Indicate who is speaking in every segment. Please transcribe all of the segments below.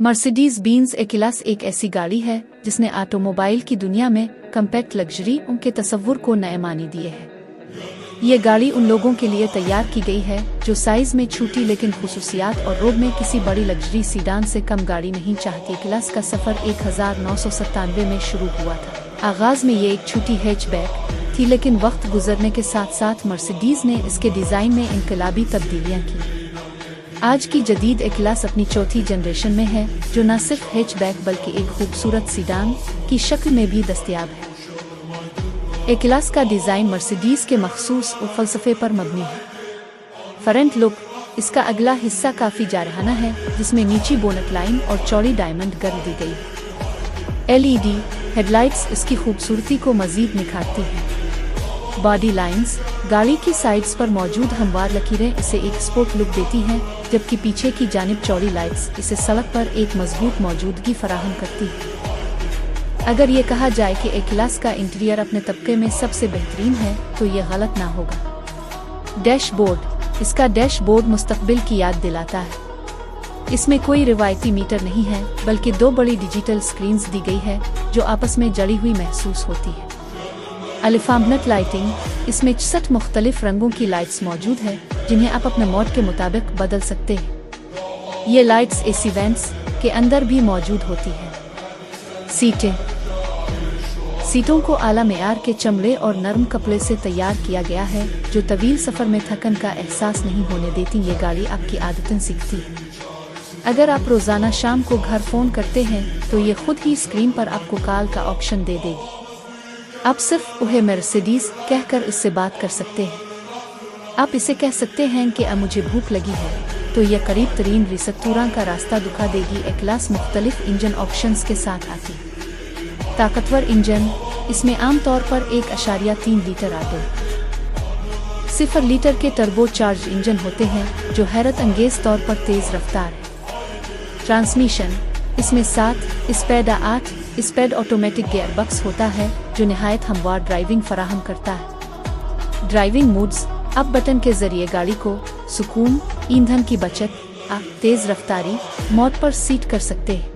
Speaker 1: Mercedes Benz ए class एक ऐसी गाड़ी है जिसने ऑटोमोबाइल की दुनिया में कम्पैक्ट लग्जरी उनके तसव्वुर को नए मानी दिए है। ये गाड़ी उन लोगों के लिए तैयार की गई है जो साइज में छोटी लेकिन खुसूसियात और रोब में किसी बड़ी लग्जरी सीडान से कम गाड़ी नहीं चाहती। क्लास का सफर 1997 में शुरू हुआ था। आगाज में ये एक छोटी हैचबैक थी, लेकिन वक्त गुजरने के साथ साथ मर्सिडीज ने इसके डिजाइन में इनकलाबी तब्दीलियां की। आज की जदीद ए क्लास अपनी चौथी जनरेशन में है, जो न सिर्फ हैचबैक बल्कि एक खूबसूरत सीडान की शक्ल में भी दस्तयाब है। ए क्लास का डिजाइन मर्सिडीज के मखसूस फलसफे पर मबनी है। फ्रंट लुक इसका अगला हिस्सा काफी जारहाना है, जिसमें नीची बोनट लाइन और चौड़ी डायमंड गर्ल दी गई है। LED हेडलाइट्स इसकी खूबसूरती को मजीद निखारती हैं। बॉडी लाइंस गाड़ी की साइड्स पर मौजूद हमवार लकीरें इसे एक स्पोर्ट लुक देती हैं, जबकि पीछे की जानिब चौड़ी लाइट्स इसे सड़क पर एक मजबूत मौजूदगी फराहम करती है। अगर ये कहा जाए कि ए क्लास का इंटीरियर अपने तबके में सबसे बेहतरीन है, तो ये गलत ना होगा। डैशबोर्ड इसका डैशबोर्ड मुस्तकबिल की याद दिलाता है। इसमें कोई रिवायती मीटर नहीं है, बल्कि दो बड़ी डिजिटल स्क्रीन्स दी गई है जो आपस में जड़ी हुई महसूस होती है। अल्फाबेट लाइटिंग इसमें 66 मुख्तलिफ रंगों की लाइट्स मौजूद है, जिन्हें आप अपने मोड के मुताबिक बदल सकते हैं। ये लाइट्स AC वेंट्स के अंदर भी मौजूद होती है। सीटों को आला मेयार के चमड़े और नरम कपड़े से तैयार किया गया है, जो तवील सफर में थकन का एहसास नहीं होने देती। ये गाड़ी आपकी आदतें सीखती है। अगर आप रोजाना शाम को घर फोन करते हैं, तो ये खुद ही स्क्रीन पर आपको कॉल का ऑप्शन दे देगी। आप सिर्फ उन्हें मर्सिडीज कहकर इससे बात कर सकते हैं। आप इसे कह सकते हैं कि अब मुझे भूख लगी है, तो यह करीब तरीन रेस्तोरां का रास्ता दिखा देगी। ए क्लास मुख्तलिफ इंजन ऑप्शंस के साथ आती है। ताकतवर इंजन इसमें आमतौर पर 1.3 लीटर ऑटो 0 लीटर के टर्बो चार्ज इंजन होते हैं, जो हैरत अंगेज तौर पर तेज रफ्तार है। ट्रांसमिशन इसमें 7 स्पीड 8 स्पीड ऑटोमेटिक गियरबॉक्स होता है, जो निहायत हमवार ड्राइविंग फराहम करता है। ड्राइविंग मोड्स अप बटन के जरिए गाड़ी को सुकून, ईंधन की बचत, तेज रफ्तारी मोड पर सीट कर सकते हैं।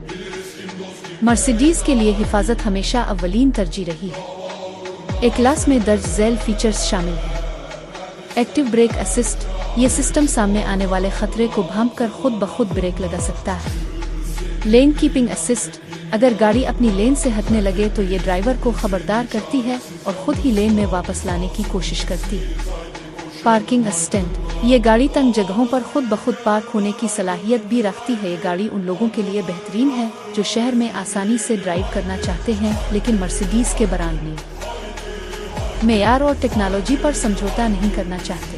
Speaker 1: मर्सिडीज के लिए हिफाजत हमेशा अव्वलीन तरजीह रही है। ए क्लास में दर्ज झैल फीचर्स शामिल हैं। एक्टिव ब्रेक असिस्ट ये सिस्टम सामने आने वाले खतरे को भांपकर खुद ब खुद ब्रेक लगा सकता है। लेन कीपिंग असिस्ट अगर गाड़ी अपनी लेन से हटने लगे, तो ये ड्राइवर को खबरदार करती है और खुद ही लेन में वापस लाने की कोशिश करती है। पार्किंग असिस्टेंट ये गाड़ी तंग जगहों पर खुद ब खुद पार्क होने की सलाहियत भी रखती है। ये गाड़ी उन लोगों के लिए बेहतरीन है जो शहर में आसानी से ड्राइव करना चाहते हैं, लेकिन मर्सिडीज के ब्रांड ने मेयार और टेक्नोलॉजी पर समझौता नहीं करना चाहते।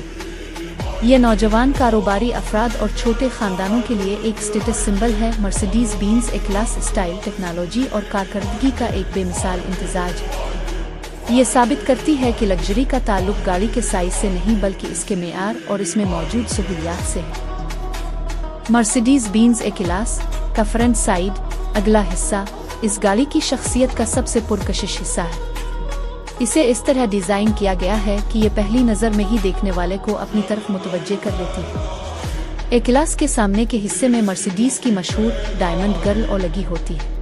Speaker 1: ये नौजवान कारोबारी अफराद और छोटे खानदानों के लिए एक स्टेटस सिंबल है। मर्सिडीज बेंज ए क्लास स्टाइल, टेक्नोलॉजी और कारकर्दगी का एक बेमिसाल इम्तिजाज है। ये साबित करती है कि लग्जरी का ताल्लुक गाड़ी के साइज से नहीं, बल्कि इसके मेयार और इसमें मौजूद सहूलियात से है। मर्सिडीज बेंज ए क्लास का फ्रंट साइड अगला हिस्सा इस गाड़ी की शख्सियत का सबसे पुरकशिश हिस्सा है। इसे इस तरह डिजाइन किया गया है कि ये पहली नजर में ही देखने वाले को अपनी तरफ मुतवज्जे कर लेती है। ए क्लास के सामने के हिस्से में मर्सिडीज की मशहूर डायमंड गर्ल लगी होती है।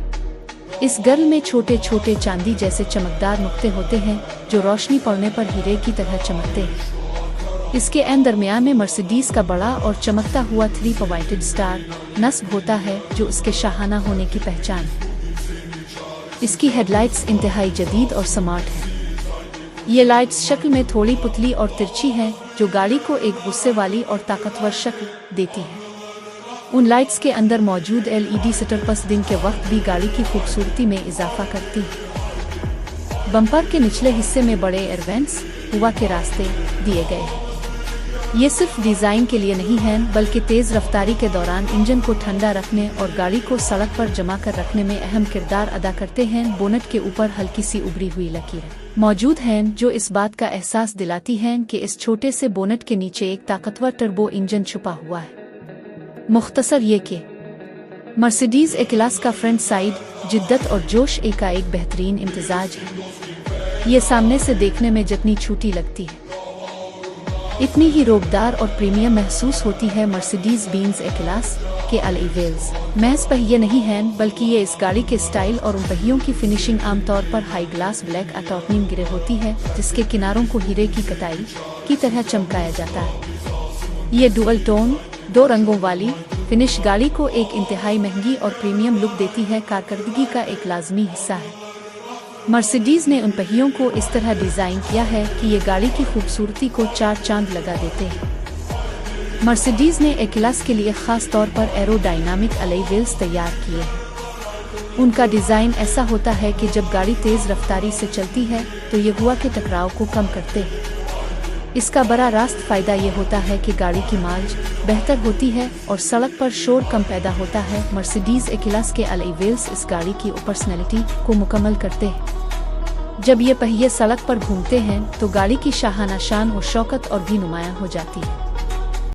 Speaker 1: इस गर्ल में छोटे छोटे चांदी जैसे चमकदार नुक्ते होते हैं, जो रोशनी पड़ने पर हीरे की तरह चमकते हैं। इसके दरमियान में मर्सिडीज का बड़ा और चमकता हुआ 3 पॉइंटेड स्टार नस्ब होता है, जो इसके शाहाना होने की पहचान है। इसकी हेडलाइट्स इंतहाई जदीद और स्मार्ट है। ये लाइट्स शक्ल में थोड़ी पुतली और तिरछी हैं, जो गाड़ी को एक गुस्से वाली और ताकतवर शक्ल देती है। उन लाइट्स के अंदर मौजूद LED सेटअप्स दिन के वक्त भी गाड़ी की खूबसूरती में इजाफा करती है। बम्पर के निचले हिस्से में बड़े एयर वेंट्स हवा के रास्ते दिए गए हैं। ये सिर्फ डिजाइन के लिए नहीं है, बल्कि तेज रफ्तारी के दौरान इंजन को ठंडा रखने और गाड़ी को सड़क पर जमा कर रखने में अहम किरदार अदा करते हैं। बोनट के ऊपर हल्की सी उभरी हुई लकीरें मौजूद हैं, जो इस बात का एहसास दिलाती हैं कि इस छोटे से बोनट के नीचे एक ताकतवर टर्बो इंजन छुपा हुआ है। मुख्तसर ये कि मर्सिडीज ए क्लास का फ्रंट साइड जिद्दत और जोश का एक बेहतरीन इम्तिजाज है। ये सामने से देखने में जितनी छोटी लगती है, इतनी ही रोबदार और प्रीमियम महसूस होती है। मर्सिडीज बेंज ए क्लास के अलॉय व्हील्स महज पहिए नहीं हैं, बल्कि ये इस गाड़ी के स्टाइल और उन पहियों की फिनिशिंग आमतौर पर हाई ग्लास ब्लैक टाइटेनियम गिरे होती है, जिसके किनारों को हीरे की कटाई की तरह चमकाया जाता है। ये डुअल टोन 2 रंगों वाली फिनिश गाड़ी को एक इंतहाई महंगी और प्रीमियम लुक देती है, कारकर्दगी का एक लाजमी हिस्सा है। मर्सिडीज ने उन पहियों को इस तरह डिजाइन किया है कि ये गाड़ी की खूबसूरती को 4 चांद लगा देते हैं। मर्सिडीज ने ए-क्लास के लिए खास तौर पर एरोडायनामिक अलॉय व्हील्स तैयार किए हैं। उनका डिजाइन ऐसा होता है कि जब गाड़ी तेज रफ्तारी से चलती है तो ये हवा के टकराव को कम करते हैं। इसका बड़ा रास्त फायदा ये होता है कि गाड़ी की माइलेज बेहतर होती है और सड़क पर शोर कम पैदा होता है। मर्सिडीज ए-क्लास के अलॉय व्हील्स इस गाड़ी की पर्सनैलिटी को मुकम्मल करते हैं। जब ये पहिए सड़क पर घूमते हैं तो गाड़ी की शाहाना शान और शौकत और भी नुमायां हो जाती है।